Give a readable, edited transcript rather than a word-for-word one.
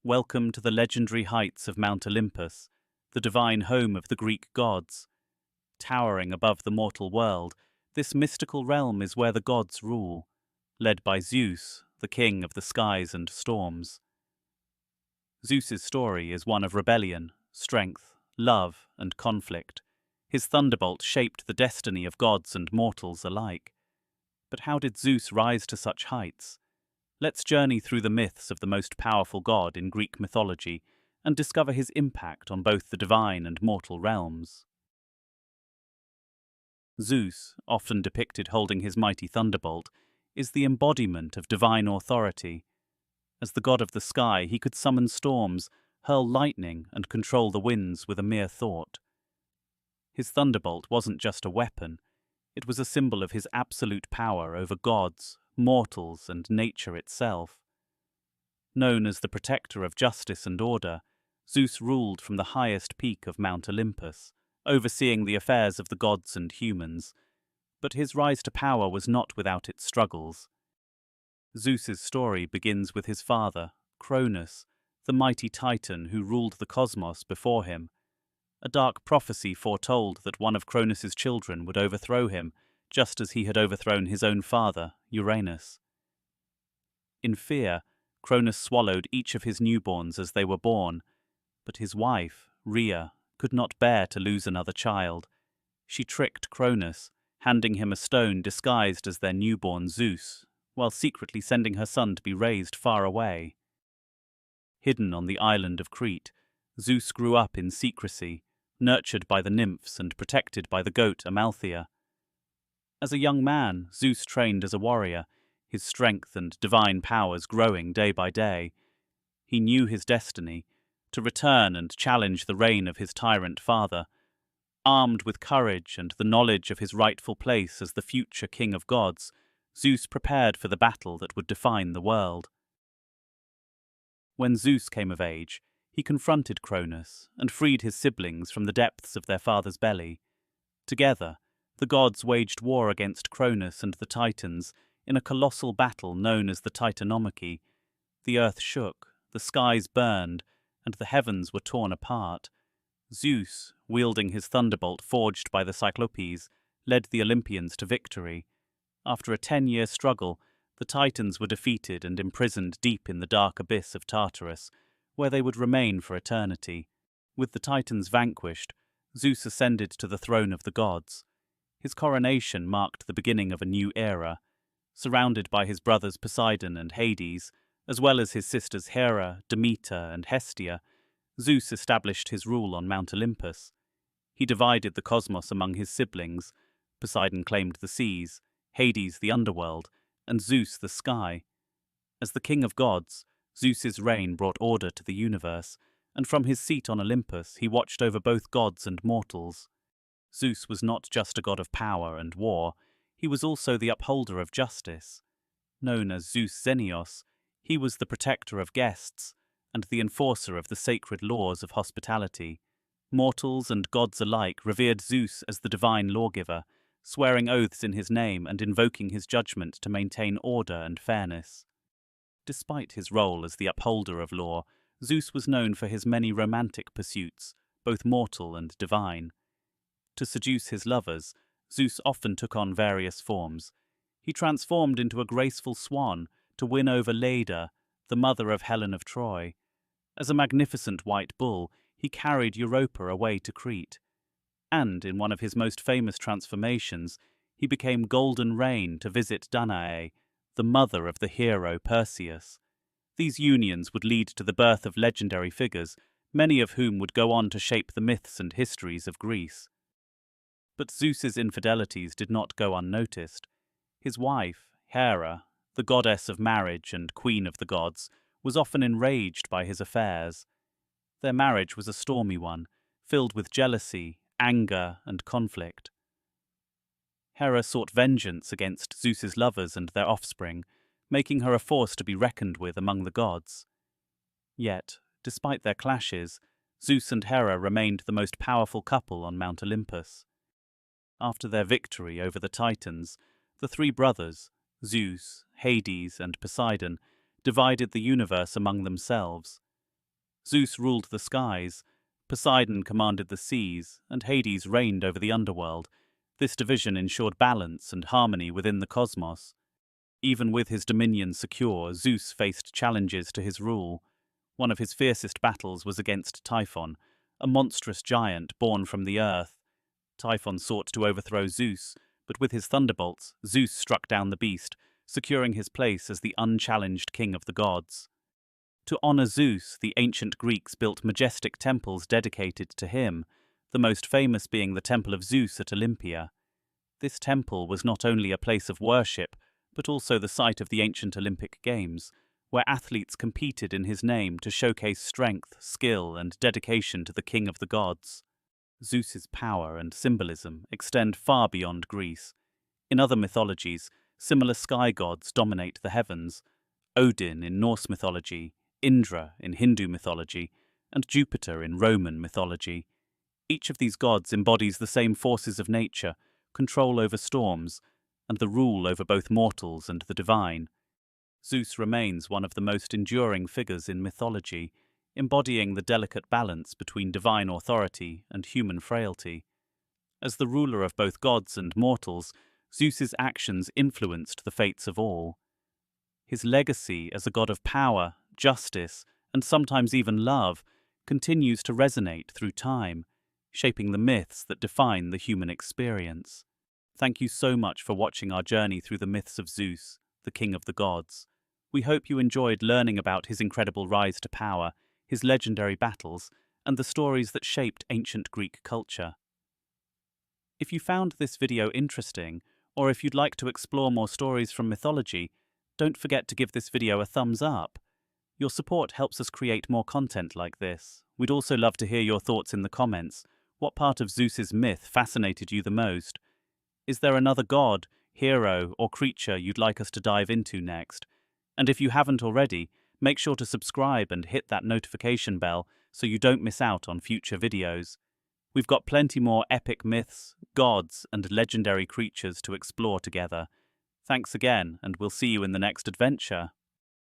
Welcome to the legendary heights of Mount Olympus, the divine home of the Greek gods. Towering above the mortal world, this mystical realm is where the gods rule, led by Zeus, the king of the skies and storms. Zeus's story is one of rebellion, strength, love, and conflict. His thunderbolt shaped the destiny of gods and mortals alike. But how did Zeus rise to such heights? Let's journey through the myths of the most powerful god in Greek mythology and discover his impact on both the divine and mortal realms. Zeus, often depicted holding his mighty thunderbolt, is the embodiment of divine authority. As the god of the sky, he could summon storms, hurl lightning, and control the winds with a mere thought. His thunderbolt wasn't just a weapon, it was a symbol of his absolute power over gods, mortals, and nature itself. Known as the protector of justice and order, Zeus ruled from the highest peak of Mount Olympus, overseeing the affairs of the gods and humans. But his rise to power was not without its struggles. Zeus's story begins with his father, Cronus, the mighty Titan who ruled the cosmos before him. A dark prophecy foretold that one of Cronus's children would overthrow him, just as he had overthrown his own father, Uranus. In fear, Cronus swallowed each of his newborns as they were born, but his wife, Rhea, could not bear to lose another child. She tricked Cronus, handing him a stone disguised as their newborn Zeus, while secretly sending her son to be raised far away. Hidden on the island of Crete, Zeus grew up in secrecy, nurtured by the nymphs and protected by the goat Amalthea. As a young man, Zeus trained as a warrior, his strength and divine powers growing day by day. He knew his destiny, to return and challenge the reign of his tyrant father. Armed with courage and the knowledge of his rightful place as the future king of gods, Zeus prepared for the battle that would define the world. When Zeus came of age, he confronted Cronus and freed his siblings from the depths of their father's belly. Together, the gods waged war against Cronus and the Titans in a colossal battle known as the Titanomachy. The earth shook, the skies burned, and the heavens were torn apart. Zeus, wielding his thunderbolt forged by the Cyclopes, led the Olympians to victory. After a 10-year struggle, the Titans were defeated and imprisoned deep in the dark abyss of Tartarus, where they would remain for eternity. With the Titans vanquished, Zeus ascended to the throne of the gods. His coronation marked the beginning of a new era. Surrounded by his brothers Poseidon and Hades, as well as his sisters Hera, Demeter, and Hestia, Zeus established his rule on Mount Olympus. He divided the cosmos among his siblings. Poseidon claimed the seas, Hades the underworld, and Zeus the sky. As the king of gods, Zeus's reign brought order to the universe, and from his seat on Olympus he watched over both gods and mortals. Zeus was not just a god of power and war, he was also the upholder of justice. Known as Zeus Xenios, he was the protector of guests and the enforcer of the sacred laws of hospitality. Mortals and gods alike revered Zeus as the divine lawgiver, swearing oaths in his name and invoking his judgment to maintain order and fairness. Despite his role as the upholder of law, Zeus was known for his many romantic pursuits, both mortal and divine. To seduce his lovers, Zeus often took on various forms. He transformed into a graceful swan to win over Leda, the mother of Helen of Troy. As a magnificent white bull, he carried Europa away to Crete. And in one of his most famous transformations, he became Golden Rain to visit Danae, the mother of the hero Perseus. These unions would lead to the birth of legendary figures, many of whom would go on to shape the myths and histories of Greece. But Zeus's infidelities did not go unnoticed. His wife, Hera, the goddess of marriage and queen of the gods, was often enraged by his affairs. Their marriage was a stormy one, filled with jealousy, anger, and conflict. Hera sought vengeance against Zeus's lovers and their offspring, making her a force to be reckoned with among the gods. Yet, despite their clashes, Zeus and Hera remained the most powerful couple on Mount Olympus. After their victory over the Titans, the three brothers, Zeus, Hades, and Poseidon, divided the universe among themselves. Zeus ruled the skies, Poseidon commanded the seas, and Hades reigned over the underworld. This division ensured balance and harmony within the cosmos. Even with his dominion secure, Zeus faced challenges to his rule. One of his fiercest battles was against Typhon, a monstrous giant born from the earth. Typhon sought to overthrow Zeus, but with his thunderbolts, Zeus struck down the beast, securing his place as the unchallenged king of the gods. To honor Zeus, the ancient Greeks built majestic temples dedicated to him, the most famous being the Temple of Zeus at Olympia. This temple was not only a place of worship, but also the site of the ancient Olympic Games, where athletes competed in his name to showcase strength, skill, and dedication to the king of the gods. Zeus's power and symbolism extend far beyond Greece. In other mythologies, similar sky gods dominate the heavens. Odin in Norse mythology, Indra in Hindu mythology, and Jupiter in Roman mythology. Each of these gods embodies the same forces of nature, control over storms, and the rule over both mortals and the divine. Zeus remains one of the most enduring figures in mythology, embodying the delicate balance between divine authority and human frailty. As the ruler of both gods and mortals, Zeus's actions influenced the fates of all. His legacy as a god of power, justice, and sometimes even love continues to resonate through time, shaping the myths that define the human experience. Thank you so much for watching our journey through the myths of Zeus, the king of the gods. We hope you enjoyed learning about his incredible rise to power, his legendary battles, and the stories that shaped ancient Greek culture. If you found this video interesting, or if you'd like to explore more stories from mythology, don't forget to give this video a thumbs up. Your support helps us create more content like this. We'd also love to hear your thoughts in the comments. What part of Zeus's myth fascinated you the most? Is there another god, hero, or creature you'd like us to dive into next? And if you haven't already, make sure to subscribe and hit that notification bell so you don't miss out on future videos. We've got plenty more epic myths, gods, and legendary creatures to explore together. Thanks again, and we'll see you in the next adventure.